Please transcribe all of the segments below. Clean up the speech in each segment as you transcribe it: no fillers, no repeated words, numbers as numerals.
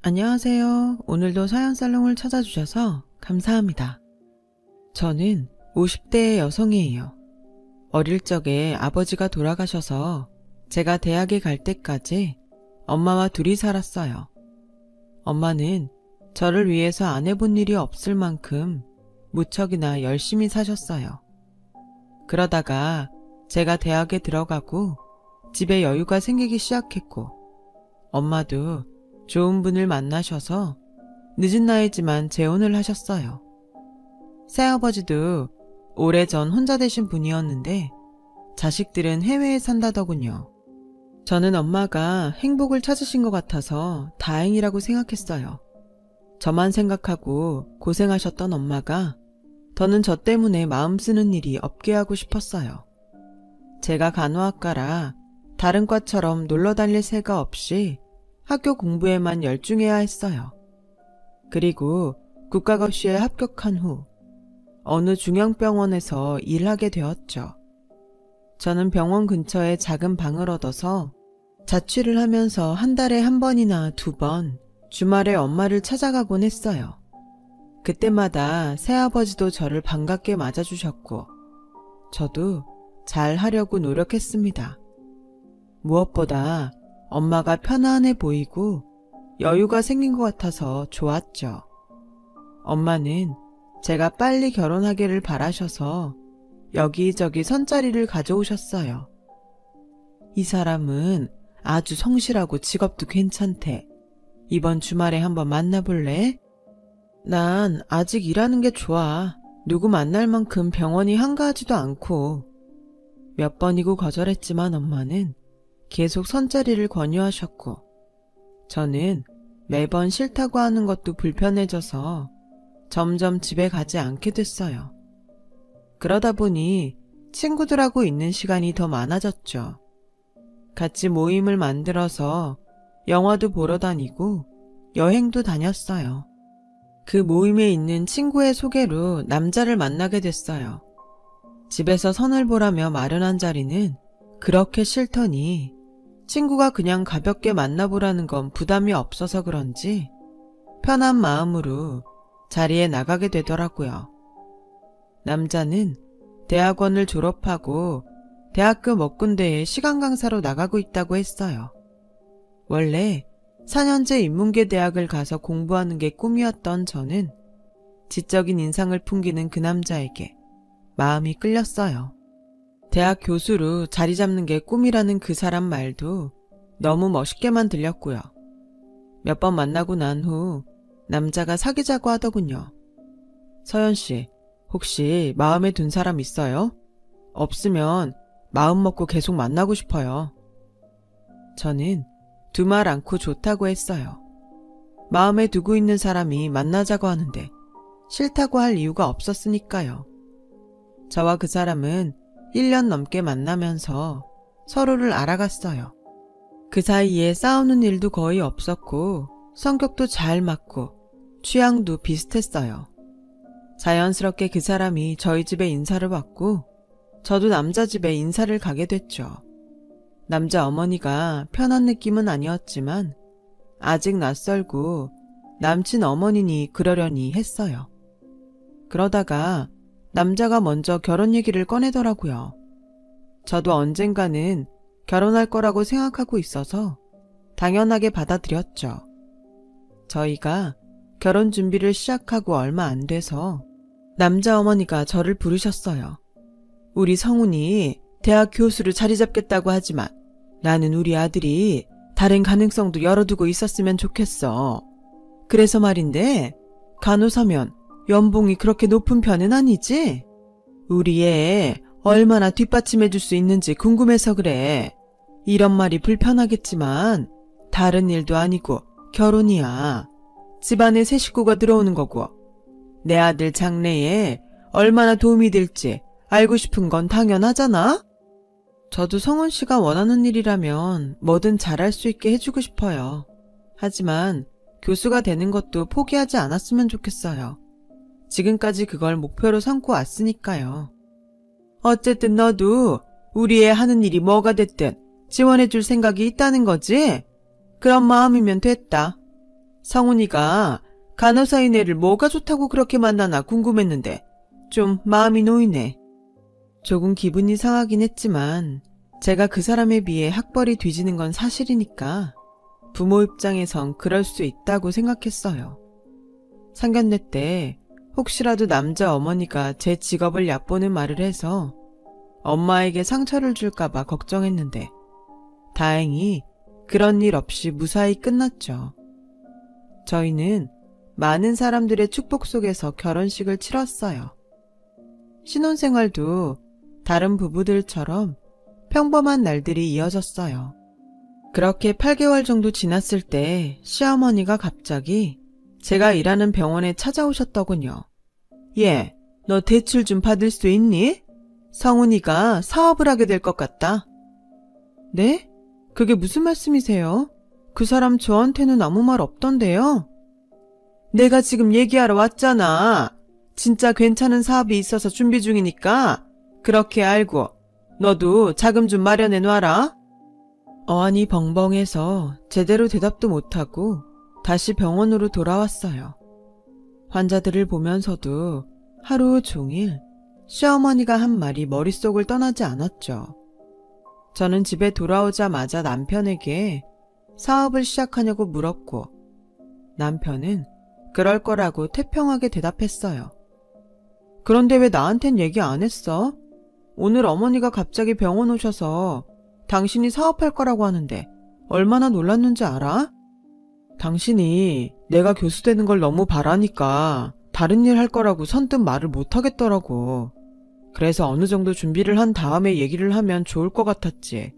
안녕하세요. 오늘도 사연살롱을 찾아주셔서 감사합니다. 저는 50대의 여성이에요. 어릴 적에 아버지가 돌아가셔서 제가 대학에 갈 때까지 엄마와 둘이 살았어요. 엄마는 저를 위해서 안 해본 일이 없을 만큼 무척이나 열심히 사셨어요. 그러다가 제가 대학에 들어가고 집에 여유가 생기기 시작했고 엄마도 좋은 분을 만나셔서 늦은 나이지만 재혼을 하셨어요. 새아버지도 오래전 혼자 되신 분이었는데 자식들은 해외에 산다더군요. 저는 엄마가 행복을 찾으신 것 같아서 다행이라고 생각했어요. 저만 생각하고 고생하셨던 엄마가 더는 저 때문에 마음 쓰는 일이 없게 하고 싶었어요. 제가 간호학과라 다른 과처럼 놀러 다닐 새가 없이 학교 공부에만 열중해야 했어요. 그리고 국가고시에 합격한 후 어느 중형병원에서 일하게 되었죠. 저는 병원 근처에 작은 방을 얻어서 자취를 하면서 한 달에 한 번이나 두 번 주말에 엄마를 찾아가곤 했어요. 그때마다 새아버지도 저를 반갑게 맞아주셨고 저도 잘 하려고 노력했습니다. 무엇보다 엄마가 편안해 보이고 여유가 생긴 것 같아서 좋았죠. 엄마는 제가 빨리 결혼하기를 바라셔서 여기저기 선자리를 가져오셨어요. 이 사람은 아주 성실하고 직업도 괜찮대. 이번 주말에 한번 만나볼래? 난 아직 일하는 게 좋아. 누구 만날 만큼 병원이 한가하지도 않고. 몇 번이고 거절했지만 엄마는 계속 선자리를 권유하셨고 저는 매번 싫다고 하는 것도 불편해져서 점점 집에 가지 않게 됐어요. 그러다 보니 친구들하고 있는 시간이 더 많아졌죠. 같이 모임을 만들어서 영화도 보러 다니고 여행도 다녔어요. 그 모임에 있는 친구의 소개로 남자를 만나게 됐어요. 집에서 선을 보라며 마련한 자리는 그렇게 싫더니 친구가 그냥 가볍게 만나보라는 건 부담이 없어서 그런지 편한 마음으로 자리에 나가게 되더라고요. 남자는 대학원을 졸업하고 대학교 몇 군데에 시간 강사로 나가고 있다고 했어요. 원래 4년제 인문계 대학을 가서 공부하는 게 꿈이었던 저는 지적인 인상을 풍기는 그 남자에게 마음이 끌렸어요. 대학 교수로 자리 잡는 게 꿈이라는 그 사람 말도 너무 멋있게만 들렸고요. 몇 번 만나고 난 후 남자가 사귀자고 하더군요. 서연씨, 혹시 마음에 든 사람 있어요? 없으면 마음 먹고 계속 만나고 싶어요. 저는 두말 않고 좋다고 했어요. 마음에 두고 있는 사람이 만나자고 하는데 싫다고 할 이유가 없었으니까요. 저와 그 사람은 1년 넘게 만나면서 서로를 알아갔어요. 그 사이에 싸우는 일도 거의 없었고 성격도 잘 맞고 취향도 비슷했어요. 자연스럽게 그 사람이 저희 집에 인사를 왔고 저도 남자 집에 인사를 가게 됐죠. 남자 어머니가 편한 느낌은 아니었지만 아직 낯설고 남친 어머니니 그러려니 했어요. 그러다가 남자가 먼저 결혼 얘기를 꺼내더라고요. 저도 언젠가는 결혼할 거라고 생각하고 있어서 당연하게 받아들였죠. 저희가 결혼 준비를 시작하고 얼마 안 돼서 남자 어머니가 저를 부르셨어요. 우리 성훈이 대학 교수로 자리 잡겠다고 하지만 나는 우리 아들이 다른 가능성도 열어두고 있었으면 좋겠어. 그래서 말인데 간호사면 연봉이 그렇게 높은 편은 아니지? 우리 애 얼마나 뒷받침해 줄 수 있는지 궁금해서 그래. 이런 말이 불편하겠지만 다른 일도 아니고 결혼이야. 집안에 새 식구가 들어오는 거고 내 아들 장래에 얼마나 도움이 될지 알고 싶은 건 당연하잖아? 저도 성훈 씨가 원하는 일이라면 뭐든 잘할 수 있게 해주고 싶어요. 하지만 교수가 되는 것도 포기하지 않았으면 좋겠어요. 지금까지 그걸 목표로 삼고 왔으니까요. 어쨌든 너도 우리 애 하는 일이 뭐가 됐든 지원해줄 생각이 있다는 거지? 그런 마음이면 됐다. 성훈이가 간호사인 애를 뭐가 좋다고 그렇게 만나나 궁금했는데 좀 마음이 놓이네. 조금 기분이 상하긴 했지만 제가 그 사람에 비해 학벌이 뒤지는 건 사실이니까 부모 입장에선 그럴 수 있다고 생각했어요. 상견례 때 혹시라도 남자 어머니가 제 직업을 얕보는 말을 해서 엄마에게 상처를 줄까봐 걱정했는데 다행히 그런 일 없이 무사히 끝났죠. 저희는 많은 사람들의 축복 속에서 결혼식을 치렀어요. 신혼생활도 다른 부부들처럼 평범한 날들이 이어졌어요. 그렇게 8개월 정도 지났을 때 시어머니가 갑자기 제가 일하는 병원에 찾아오셨더군요. 얘, 너 대출 좀 받을 수 있니? 성훈이가 사업을 하게 될 것 같다. 네? 그게 무슨 말씀이세요? 그 사람 저한테는 아무 말 없던데요? 내가 지금 얘기하러 왔잖아. 진짜 괜찮은 사업이 있어서 준비 중이니까 그렇게 알고 너도 자금 좀 마련해 놔라. 어안이 벙벙해서 제대로 대답도 못하고 다시 병원으로 돌아왔어요. 환자들을 보면서도 하루 종일 시어머니가 한 말이 머릿속을 떠나지 않았죠. 저는 집에 돌아오자마자 남편에게 사업을 시작하냐고 물었고 남편은 그럴 거라고 태평하게 대답했어요. 그런데 왜 나한텐 얘기 안 했어? 오늘 어머니가 갑자기 병원 오셔서 당신이 사업할 거라고 하는데 얼마나 놀랐는지 알아? 당신이 내가 교수 되는 걸 너무 바라니까 다른 일 할 거라고 선뜻 말을 못 하겠더라고. 그래서 어느 정도 준비를 한 다음에 얘기를 하면 좋을 것 같았지.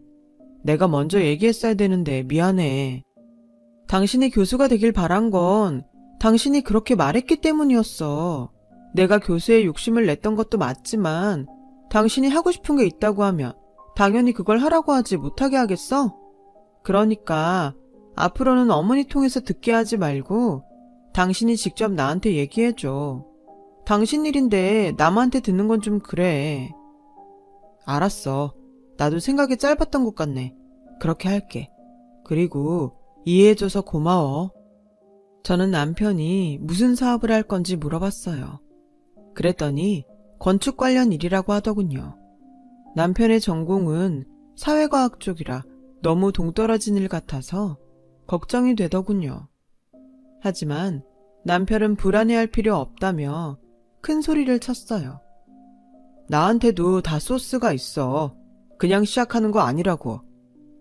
내가 먼저 얘기했어야 되는데 미안해. 당신이 교수가 되길 바란 건 당신이 그렇게 말했기 때문이었어. 내가 교수에 욕심을 냈던 것도 맞지만 당신이 하고 싶은 게 있다고 하면 당연히 그걸 하라고 하지 못하게 하겠어? 그러니까 앞으로는 어머니 통해서 듣게 하지 말고 당신이 직접 나한테 얘기해줘. 당신 일인데 남한테 듣는 건 좀 그래. 알았어. 나도 생각이 짧았던 것 같네. 그렇게 할게. 그리고 이해해줘서 고마워. 저는 남편이 무슨 사업을 할 건지 물어봤어요. 그랬더니 건축 관련 일이라고 하더군요. 남편의 전공은 사회과학 쪽이라 너무 동떨어진 일 같아서 걱정이 되더군요. 하지만 남편은 불안해할 필요 없다며 큰 소리를 쳤어요. 나한테도 다 소스가 있어. 그냥 시작하는 거 아니라고.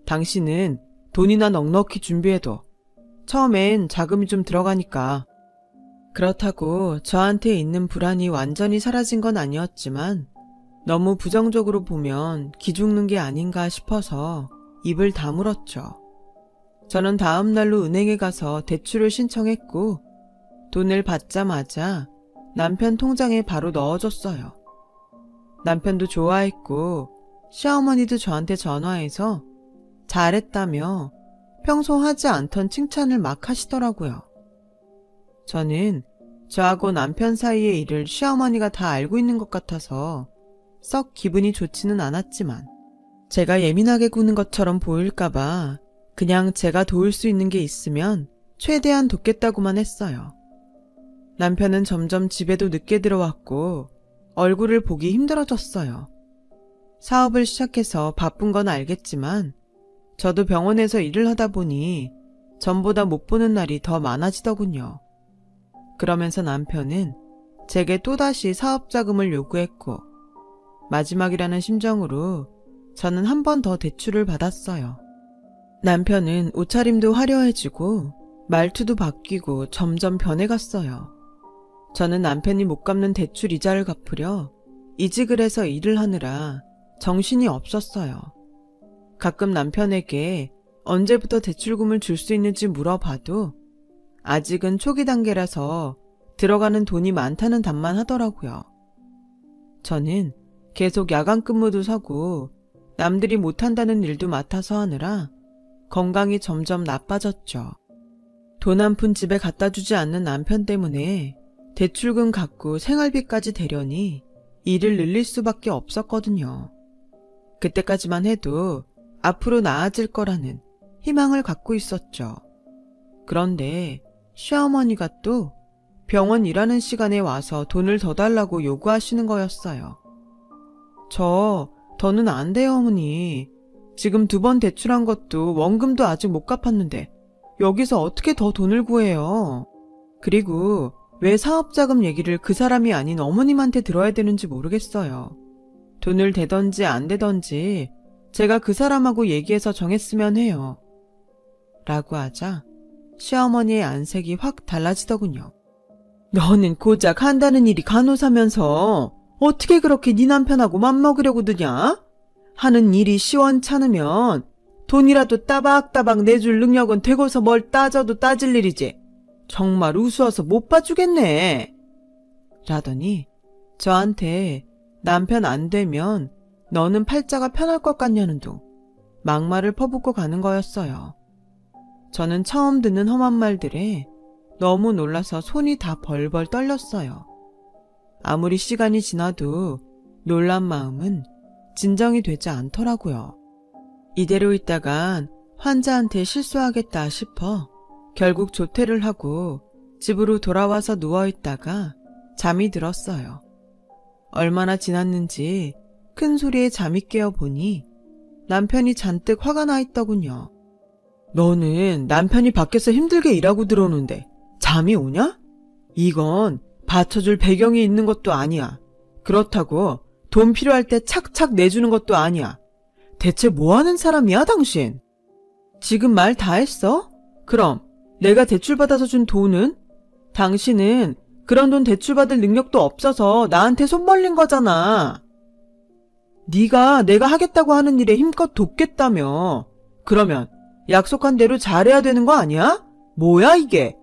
당신은 돈이나 넉넉히 준비해도 처음엔 자금이 좀 들어가니까. 그렇다고 저한테 있는 불안이 완전히 사라진 건 아니었지만 너무 부정적으로 보면 기죽는 게 아닌가 싶어서 입을 다물었죠. 저는 다음 날로 은행에 가서 대출을 신청했고 돈을 받자마자 남편 통장에 바로 넣어줬어요. 남편도 좋아했고 시어머니도 저한테 전화해서 잘했다며 평소 하지 않던 칭찬을 막 하시더라고요. 저는 저하고 남편 사이의 일을 시어머니가 다 알고 있는 것 같아서 썩 기분이 좋지는 않았지만 제가 예민하게 구는 것처럼 보일까봐 그냥 제가 도울 수 있는 게 있으면 최대한 돕겠다고만 했어요. 남편은 점점 집에도 늦게 들어왔고 얼굴을 보기 힘들어졌어요. 사업을 시작해서 바쁜 건 알겠지만 저도 병원에서 일을 하다 보니 전보다 못 보는 날이 더 많아지더군요. 그러면서 남편은 제게 또다시 사업 자금을 요구했고 마지막이라는 심정으로 저는 한 번 더 대출을 받았어요. 남편은 옷차림도 화려해지고 말투도 바뀌고 점점 변해갔어요. 저는 남편이 못 갚는 대출 이자를 갚으려 이직을 해서 일을 하느라 정신이 없었어요. 가끔 남편에게 언제부터 대출금을 줄 수 있는지 물어봐도 아직은 초기 단계라서 들어가는 돈이 많다는 답만 하더라고요. 저는 계속 야간 근무도 서고 남들이 못한다는 일도 맡아서 하느라 건강이 점점 나빠졌죠. 돈 한 푼 집에 갖다 주지 않는 남편 때문에 대출금 갚고 생활비까지 대려니 일을 늘릴 수밖에 없었거든요. 그때까지만 해도 앞으로 나아질 거라는 희망을 갖고 있었죠. 그런데 시어머니가 또 병원 일하는 시간에 와서 돈을 더 달라고 요구하시는 거였어요. 더는 안 돼요, 어머니. 지금 2번 대출한 것도 원금도 아직 못 갚았는데 여기서 어떻게 더 돈을 구해요? 그리고 왜 사업자금 얘기를 그 사람이 아닌 어머님한테 들어야 되는지 모르겠어요. 돈을 대던지 안 대던지 제가 그 사람하고 얘기해서 정했으면 해요. 라고 하자 시어머니의 안색이 확 달라지더군요. 너는 고작 한다는 일이 간호사면서 어떻게 그렇게 네 남편하고 맘먹으려고 드냐? 하는 일이 시원찮으면 돈이라도 따박따박 내줄 능력은 되고서 뭘 따져도 따질 일이지. 정말 우스워서 못 봐주겠네. 라더니 저한테 남편 안 되면 너는 팔자가 편할 것 같냐는 둥 막말을 퍼붓고 가는 거였어요. 저는 처음 듣는 험한 말들에 너무 놀라서 손이 다 벌벌 떨렸어요. 아무리 시간이 지나도 놀란 마음은 진정이 되지 않더라고요. 이대로 있다간 환자한테 실수하겠다 싶어 결국 조퇴를 하고 집으로 돌아와서 누워있다가 잠이 들었어요. 얼마나 지났는지 큰 소리에 잠이 깨어 보니 남편이 잔뜩 화가 나 있더군요. 너는 남편이 밖에서 힘들게 일하고 들어오는데 잠이 오냐? 이건 받쳐줄 배경이 있는 것도 아니야. 그렇다고 돈 필요할 때 착착 내주는 것도 아니야. 대체 뭐하는 사람이야 당신? 지금 말 다 했어? 그럼 내가 대출받아서 준 돈은? 당신은 그런 돈 대출받을 능력도 없어서 나한테 손 벌린 거잖아. 네가 내가 하겠다고 하는 일에 힘껏 돕겠다며. 그러면 약속한 대로 잘해야 되는 거 아니야? 뭐야 이게?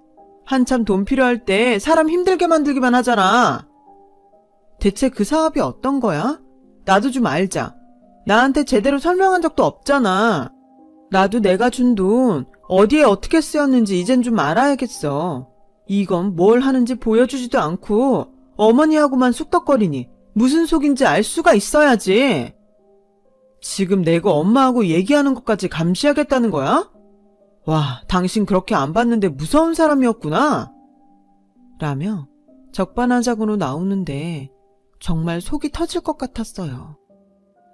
한참 돈 필요할 때 사람 힘들게 만들기만 하잖아. 대체 그 사업이 어떤 거야? 나도 좀 알자. 나한테 제대로 설명한 적도 없잖아. 나도 내가 준 돈 어디에 어떻게 쓰였는지 이젠 좀 알아야겠어. 이건 뭘 하는지 보여주지도 않고 어머니하고만 쑥덕거리니 무슨 속인지 알 수가 있어야지. 지금 내가 엄마하고 얘기하는 것까지 감시하겠다는 거야? 와, 당신 그렇게 안 봤는데 무서운 사람이었구나. 라며 적반하장으로 나오는데 정말 속이 터질 것 같았어요.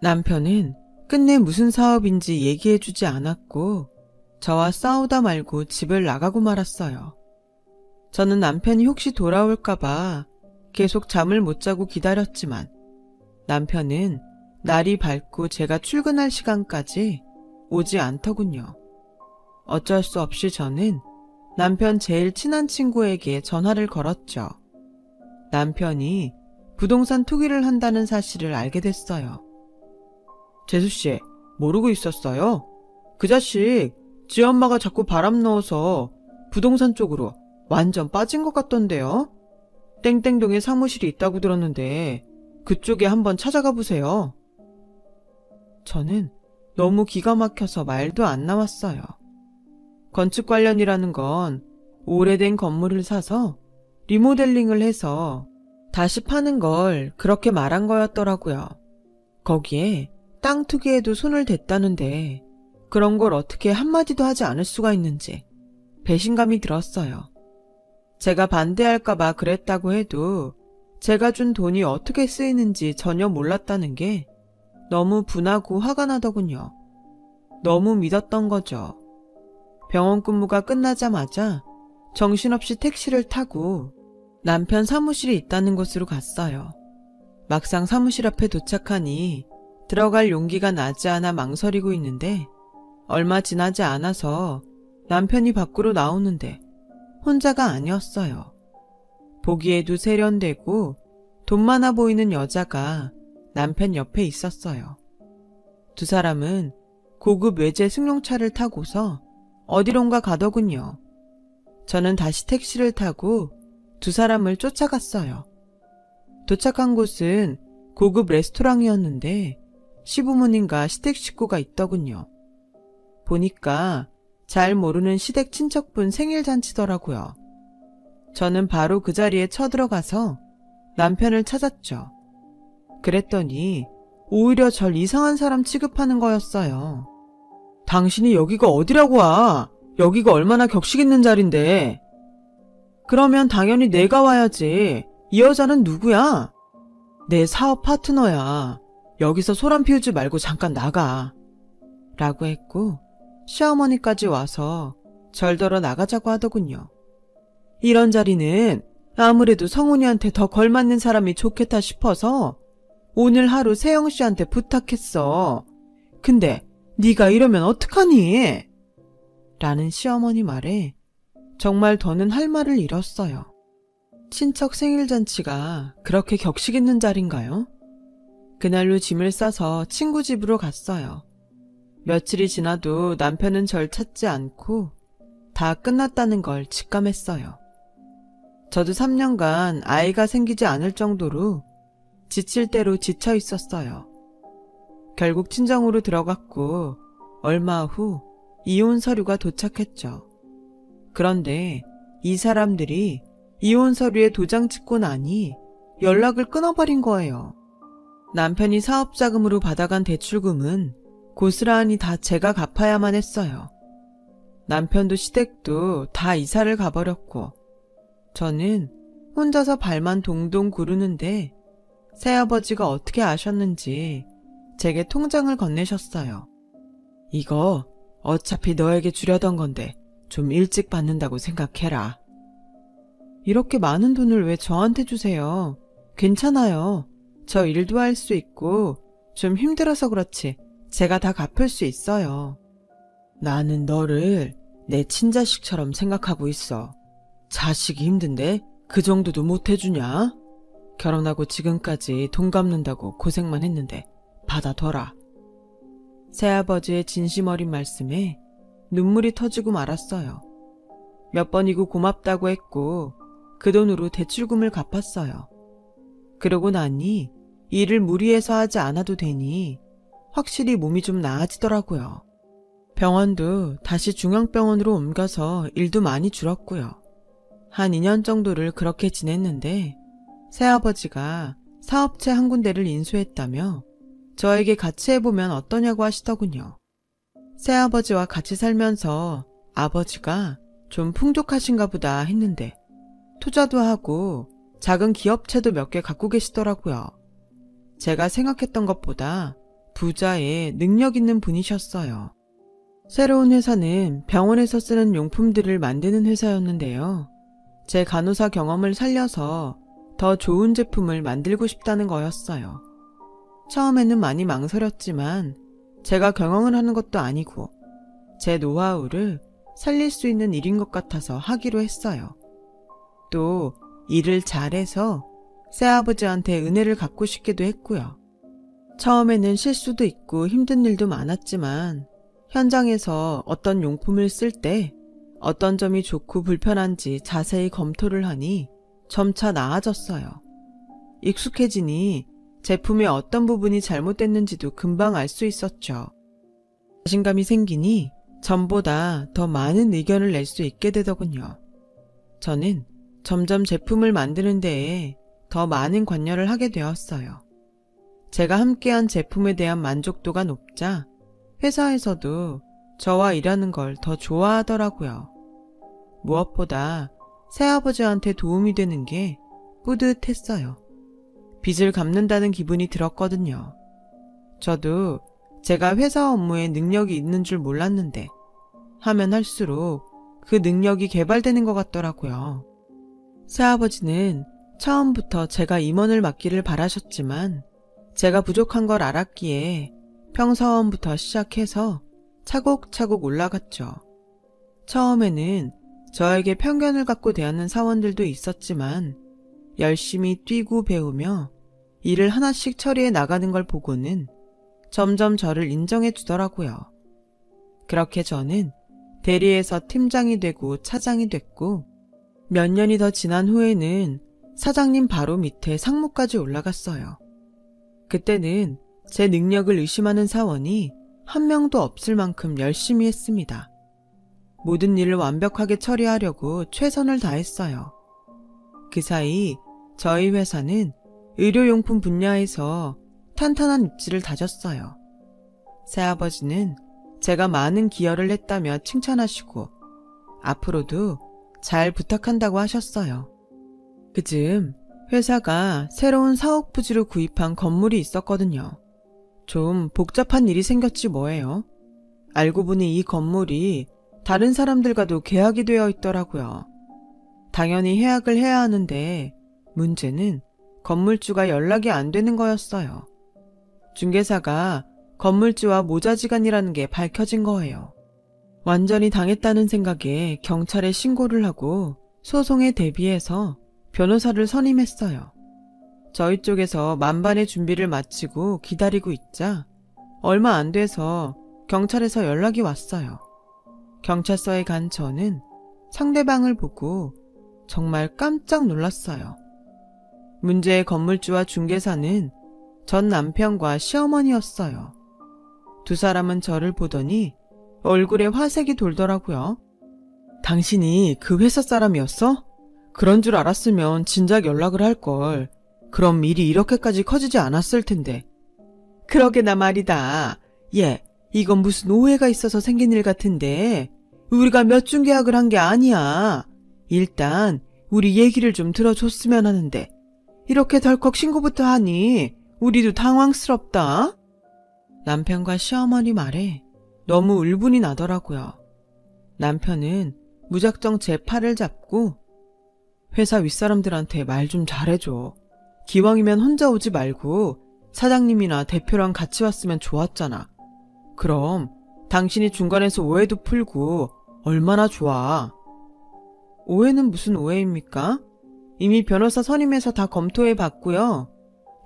남편은 끝내 무슨 사업인지 얘기해주지 않았고 저와 싸우다 말고 집을 나가고 말았어요. 저는 남편이 혹시 돌아올까봐 계속 잠을 못 자고 기다렸지만 남편은 날이 밝고 제가 출근할 시간까지 오지 않더군요. 어쩔 수 없이 저는 남편 제일 친한 친구에게 전화를 걸었죠. 남편이 부동산 투기를 한다는 사실을 알게 됐어요. 재수씨, 모르고 있었어요? 그 자식 지 엄마가 자꾸 바람 넣어서 부동산 쪽으로 완전 빠진 것 같던데요? 땡땡동에 사무실이 있다고 들었는데 그쪽에 한번 찾아가 보세요. 저는 너무 기가 막혀서 말도 안 나왔어요. 건축 관련이라는 건 오래된 건물을 사서 리모델링을 해서 다시 파는 걸 그렇게 말한 거였더라고요. 거기에 땅 투기에도 손을 댔다는데 그런 걸 어떻게 한마디도 하지 않을 수가 있는지 배신감이 들었어요. 제가 반대할까봐 그랬다고 해도 제가 준 돈이 어떻게 쓰이는지 전혀 몰랐다는 게 너무 분하고 화가 나더군요. 너무 믿었던 거죠. 병원 근무가 끝나자마자 정신없이 택시를 타고 남편 사무실이 있다는 곳으로 갔어요. 막상 사무실 앞에 도착하니 들어갈 용기가 나지 않아 망설이고 있는데 얼마 지나지 않아서 남편이 밖으로 나오는데 혼자가 아니었어요. 보기에도 세련되고 돈 많아 보이는 여자가 남편 옆에 있었어요. 두 사람은 고급 외제 승용차를 타고서 어디론가 가더군요. 저는 다시 택시를 타고 두 사람을 쫓아갔어요. 도착한 곳은 고급 레스토랑이었는데 시부모님과 시댁 식구가 있더군요. 보니까 잘 모르는 시댁 친척분 생일 잔치더라고요. 저는 바로 그 자리에 쳐들어가서 남편을 찾았죠. 그랬더니 오히려 절 이상한 사람 취급하는 거였어요. 당신이 여기가 어디라고 와? 여기가 얼마나 격식 있는 자리인데. 그러면 당연히 내가 와야지. 이 여자는 누구야? 내 사업 파트너야. 여기서 소란 피우지 말고 잠깐 나가. 라고 했고 시어머니까지 와서 절더러 나가자고 하더군요. 이런 자리는 아무래도 성훈이한테 더 걸맞는 사람이 좋겠다 싶어서 오늘 하루 세영씨한테 부탁했어. 근데 네가 이러면 어떡하니? 라는 시어머니 말에 정말 더는 할 말을 잃었어요. 친척 생일잔치가 그렇게 격식 있는 자리인가요? 그날로 짐을 싸서 친구 집으로 갔어요. 며칠이 지나도 남편은 절 찾지 않고 다 끝났다는 걸 직감했어요. 저도 3년간 아이가 생기지 않을 정도로 지칠 대로 지쳐 있었어요. 결국 친정으로 들어갔고 얼마 후 이혼 서류가 도착했죠. 그런데 이 사람들이 이혼 서류에 도장 찍고 나니 연락을 끊어버린 거예요. 남편이 사업자금으로 받아간 대출금은 고스란히 다 제가 갚아야만 했어요. 남편도 시댁도 다 이사를 가버렸고 저는 혼자서 발만 동동 구르는데 새아버지가 어떻게 아셨는지 제게 통장을 건네셨어요. 이거 어차피 너에게 주려던 건데 좀 일찍 받는다고 생각해라. 이렇게 많은 돈을 왜 저한테 주세요? 괜찮아요. 저 일도 할 수 있고 좀 힘들어서 그렇지 제가 다 갚을 수 있어요. 나는 너를 내 친자식처럼 생각하고 있어. 자식이 힘든데 그 정도도 못 해주냐? 결혼하고 지금까지 돈 갚는다고 고생만 했는데 받아둬라. 새아버지의 진심 어린 말씀에 눈물이 터지고 말았어요. 몇 번이고 고맙다고 했고 그 돈으로 대출금을 갚았어요. 그러고 나니 일을 무리해서 하지 않아도 되니 확실히 몸이 좀 나아지더라고요. 병원도 다시 중앙병원으로 옮겨서 일도 많이 줄었고요. 한 2년 정도를 그렇게 지냈는데 새아버지가 사업체 한 군데를 인수했다며 저에게 같이 해보면 어떠냐고 하시더군요. 새아버지와 같이 살면서 아버지가 좀 풍족하신가 보다 했는데 투자도 하고 작은 기업체도 몇 개 갖고 계시더라고요. 제가 생각했던 것보다 부자에 능력 있는 분이셨어요. 새로운 회사는 병원에서 쓰는 용품들을 만드는 회사였는데요. 제 간호사 경험을 살려서 더 좋은 제품을 만들고 싶다는 거였어요. 처음에는 많이 망설였지만 제가 경영을 하는 것도 아니고 제 노하우를 살릴 수 있는 일인 것 같아서 하기로 했어요. 또 일을 잘해서 새아버지한테 은혜를 갚고 싶기도 했고요. 처음에는 실수도 있고 힘든 일도 많았지만 현장에서 어떤 용품을 쓸 때 어떤 점이 좋고 불편한지 자세히 검토를 하니 점차 나아졌어요. 익숙해지니 제품의 어떤 부분이 잘못됐는지도 금방 알 수 있었죠. 자신감이 생기니 전보다 더 많은 의견을 낼 수 있게 되더군요. 저는 점점 제품을 만드는 데에 더 많은 관여를 하게 되었어요. 제가 함께한 제품에 대한 만족도가 높자 회사에서도 저와 일하는 걸 더 좋아하더라고요. 무엇보다 새아버지한테 도움이 되는 게 뿌듯했어요. 빚을 갚는다는 기분이 들었거든요. 저도 제가 회사 업무에 능력이 있는 줄 몰랐는데 하면 할수록 그 능력이 개발되는 것 같더라고요. 새아버지는 처음부터 제가 임원을 맡기를 바라셨지만 제가 부족한 걸 알았기에 평사원부터 시작해서 차곡차곡 올라갔죠. 처음에는 저에게 편견을 갖고 대하는 사원들도 있었지만 열심히 뛰고 배우며 일을 하나씩 처리해 나가는 걸 보고는 점점 저를 인정해 주더라고요. 그렇게 저는 대리에서 팀장이 되고 차장이 됐고 몇 년이 더 지난 후에는 사장님 바로 밑에 상무까지 올라갔어요. 그때는 제 능력을 의심하는 사원이 한 명도 없을 만큼 열심히 했습니다. 모든 일을 완벽하게 처리하려고 최선을 다했어요. 그 사이 저희 회사는 의료용품 분야에서 탄탄한 입지를 다졌어요. 새아버지는 제가 많은 기여를 했다며 칭찬하시고 앞으로도 잘 부탁한다고 하셨어요. 그즈음 회사가 새로운 사옥 부지로 구입한 건물이 있었거든요. 좀 복잡한 일이 생겼지 뭐예요. 알고 보니 이 건물이 다른 사람들과도 계약이 되어 있더라고요. 당연히 계약을 해야 하는데 문제는 건물주가 연락이 안 되는 거였어요. 중개사가 건물주와 모자지간이라는 게 밝혀진 거예요. 완전히 당했다는 생각에 경찰에 신고를 하고 소송에 대비해서 변호사를 선임했어요. 저희 쪽에서 만반의 준비를 마치고 기다리고 있자 얼마 안 돼서 경찰에서 연락이 왔어요. 경찰서에 간 저는 상대방을 보고 정말 깜짝 놀랐어요. 문제의 건물주와 중개사는 전 남편과 시어머니였어요. 두 사람은 저를 보더니 얼굴에 화색이 돌더라고요. 당신이 그 회사 사람이었어? 그런 줄 알았으면 진작 연락을 할걸. 그럼 일이 이렇게까지 커지지 않았을 텐데. 그러게나 말이다. 얘, 이건 무슨 오해가 있어서 생긴 일 같은데 우리가 몇 중 계약을 한 게 아니야. 일단 우리 얘기를 좀 들어줬으면 하는데 이렇게 덜컥 신고부터 하니 우리도 당황스럽다. 남편과 시어머니 말에 너무 울분이 나더라고요. 남편은 무작정 제 팔을 잡고 회사 윗사람들한테 말 좀 잘해줘. 기왕이면 혼자 오지 말고 사장님이나 대표랑 같이 왔으면 좋았잖아. 그럼 당신이 중간에서 오해도 풀고 얼마나 좋아. 오해는 무슨 오해입니까? 이미 변호사 선임해서 다 검토해 봤고요.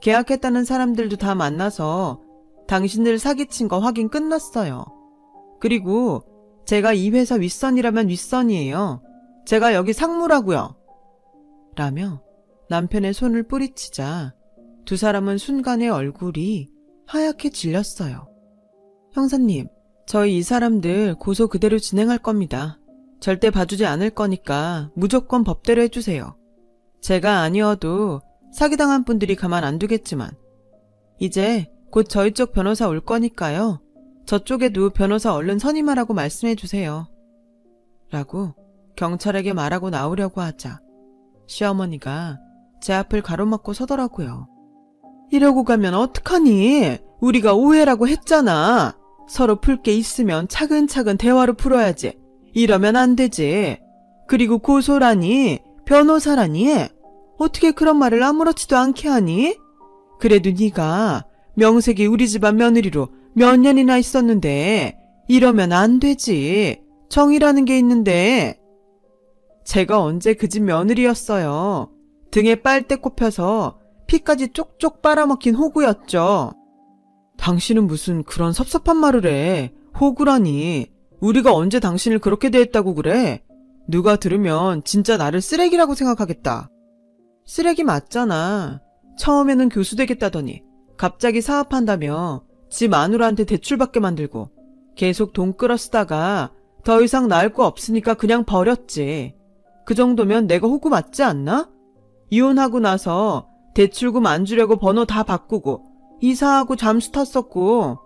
계약했다는 사람들도 다 만나서 당신들 사기친 거 확인 끝났어요. 그리고 제가 이 회사 윗선이라면 윗선이에요. 제가 여기 상무라고요. 라며 남편의 손을 뿌리치자 두 사람은 순간에 얼굴이 하얗게 질렸어요. 형사님, 저희 이 사람들 고소 그대로 진행할 겁니다. 절대 봐주지 않을 거니까 무조건 법대로 해주세요. 제가 아니어도 사기당한 분들이 가만 안 두겠지만 이제 곧 저희 쪽 변호사 올 거니까요. 저쪽에도 변호사 얼른 선임하라고 말씀해 주세요. 라고 경찰에게 말하고 나오려고 하자 시어머니가 제 앞을 가로막고 서더라고요. 이러고 가면 어떡하니? 우리가 오해라고 했잖아. 서로 풀 게 있으면 차근차근 대화로 풀어야지. 이러면 안 되지. 그리고 고소라니, 변호사라니, 어떻게 그런 말을 아무렇지도 않게 하니? 그래도 네가 명색이 우리 집안 며느리로 몇 년이나 있었는데 이러면 안 되지. 정이라는 게 있는데. 제가 언제 그 집 며느리였어요. 등에 빨대 꼽혀서 피까지 쪽쪽 빨아먹힌 호구였죠. 당신은 무슨 그런 섭섭한 말을 해. 호구라니. 우리가 언제 당신을 그렇게 대했다고 그래? 누가 들으면 진짜 나를 쓰레기라고 생각하겠다. 쓰레기 맞잖아. 처음에는 교수 되겠다더니 갑자기 사업한다며 지 마누라한테 대출받게 만들고 계속 돈 끌어 쓰다가 더 이상 나을 거 없으니까 그냥 버렸지. 그 정도면 내가 호구 맞지 않나? 이혼하고 나서 대출금 안 주려고 번호 다 바꾸고 이사하고 잠수 탔었고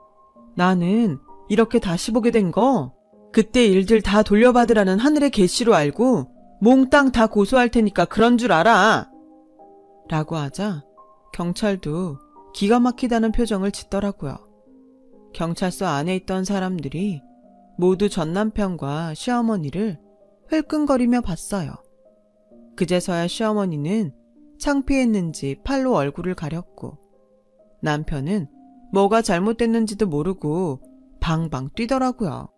나는 이렇게 다시 보게 된 거 그때 일들 다 돌려받으라는 하늘의 계시로 알고 몽땅 다 고소할 테니까 그런 줄 알아. 라고 하자 경찰도 기가 막히다는 표정을 짓더라고요. 경찰서 안에 있던 사람들이 모두 전 남편과 시어머니를 흘끔거리며 봤어요. 그제서야 시어머니는 창피했는지 팔로 얼굴을 가렸고 남편은 뭐가 잘못됐는지도 모르고 방방 뛰더라고요.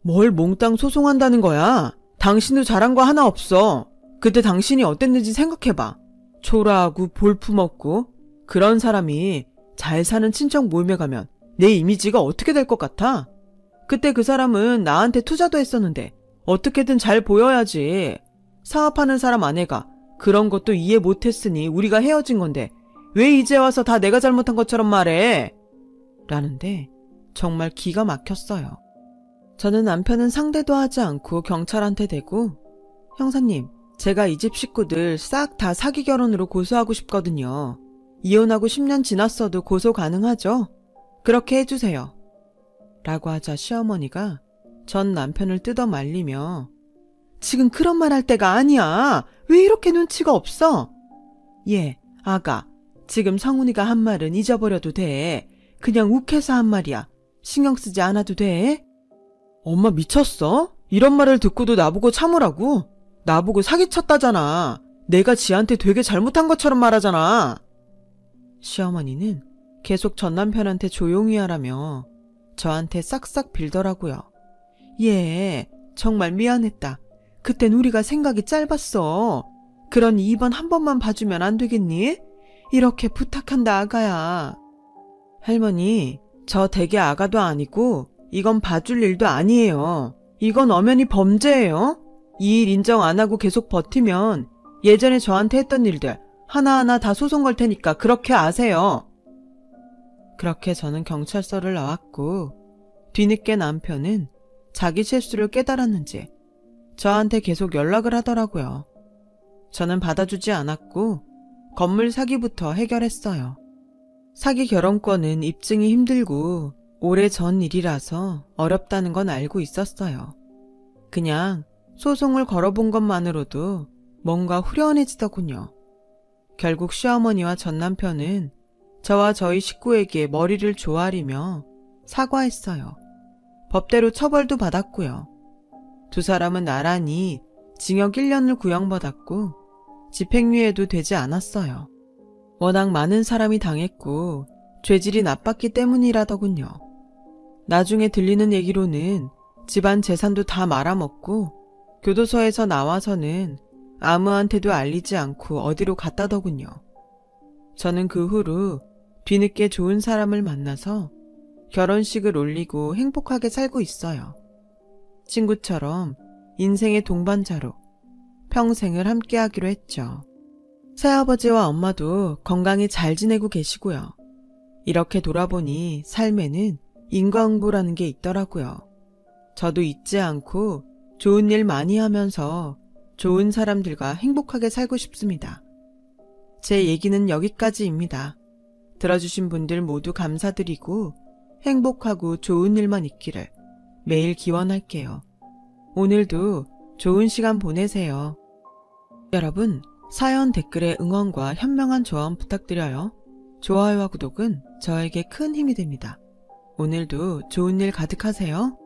뭘 몽땅 소송한다는 거야? 당신도 잘한 거 하나 없어. 그때 당신이 어땠는지 생각해봐. 초라하고 볼품없고 그런 사람이 잘 사는 친척 모임에 가면 내 이미지가 어떻게 될 것 같아? 그때 그 사람은 나한테 투자도 했었는데 어떻게든 잘 보여야지. 사업하는 사람 아내가 그런 것도 이해 못했으니 우리가 헤어진 건데 왜 이제 와서 다 내가 잘못한 것처럼 말해? 라는데 정말 기가 막혔어요. 저는 남편은 상대도 하지 않고 경찰한테 대고 형사님, 제가 이 집 식구들 싹 다 사기 결혼으로 고소하고 싶거든요. 이혼하고 10년 지났어도 고소 가능하죠? 그렇게 해주세요. 라고 하자 시어머니가 전 남편을 뜯어 말리며 지금 그런 말 할 때가 아니야. 왜 이렇게 눈치가 없어? 예, 아가. 지금 성훈이가 한 말은 잊어버려도 돼. 그냥 욱해서 한 말이야. 신경 쓰지 않아도 돼. 엄마 미쳤어? 이런 말을 듣고도 나보고 참으라고? 나보고 사기쳤다잖아. 내가 지한테 되게 잘못한 것처럼 말하잖아. 시어머니는 계속 전 남편한테 조용히 하라며 저한테 싹싹 빌더라고요. 예, 정말 미안했다. 그땐 우리가 생각이 짧았어. 그러니 이번 한 번만 봐주면 안 되겠니? 이렇게 부탁한다, 아가야. 할머니, 저 댁의 아가도 아니고 이건 봐줄 일도 아니에요. 이건 엄연히 범죄예요. 이 일 인정 안 하고 계속 버티면 예전에 저한테 했던 일들 하나하나 다 소송 걸 테니까 그렇게 아세요. 그렇게 저는 경찰서를 나왔고 뒤늦게 남편은 자기 실수를 깨달았는지 저한테 계속 연락을 하더라고요. 저는 받아주지 않았고 건물 사기부터 해결했어요. 사기 결혼권은 입증이 힘들고 오래전 일이라서 어렵다는 건 알고 있었어요. 그냥 소송을 걸어본 것만으로도 뭔가 후련해지더군요. 결국 시어머니와 전 남편은 저와 저희 식구에게 머리를 조아리며 사과했어요. 법대로 처벌도 받았고요. 두 사람은 나란히 징역 1년을 구형받았고 집행유예도 되지 않았어요. 워낙 많은 사람이 당했고 죄질이 나빴기 때문이라더군요. 나중에 들리는 얘기로는 집안 재산도 다 말아먹고 교도소에서 나와서는 아무한테도 알리지 않고 어디로 갔다더군요. 저는 그 후로 뒤늦게 좋은 사람을 만나서 결혼식을 올리고 행복하게 살고 있어요. 친구처럼 인생의 동반자로 평생을 함께하기로 했죠. 새아버지와 엄마도 건강히 잘 지내고 계시고요. 이렇게 돌아보니 삶에는 인과응보라는 게 있더라고요. 저도 잊지 않고 좋은 일 많이 하면서 좋은 사람들과 행복하게 살고 싶습니다. 제 얘기는 여기까지입니다. 들어주신 분들 모두 감사드리고 행복하고 좋은 일만 있기를 매일 기원할게요. 오늘도 좋은 시간 보내세요. 여러분, 사연 댓글에 응원과 현명한 조언 부탁드려요. 좋아요와 구독은 저에게 큰 힘이 됩니다. 오늘도 좋은 일 가득하세요.